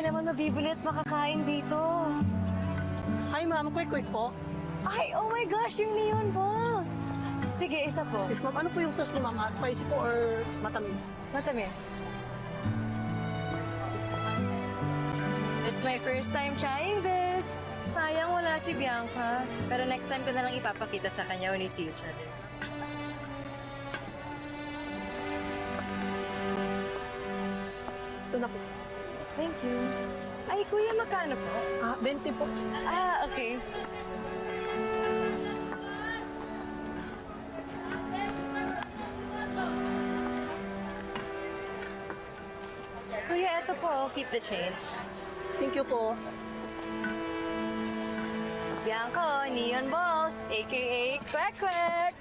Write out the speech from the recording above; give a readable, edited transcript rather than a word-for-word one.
naman mabibili at makakain dito. Hi ma'am, quick po. Ay, oh my gosh, yung neon balls! Sige, isa po. Yes ma'am, ano po yung sauce mo ma'am? Spicy po or matamis? Matamis. It's my first time trying this. Sayang wala si Bianca. Pero next time ko na lang ipapakita sa kanya o ni Silcha din. Ito na po. Thank you. Ay, kuya, magkano po? 20 po. Okay. Kuya, eto po. Keep the change. Thank you po. Bianca, neon balls, a.k.a. Quack Quack.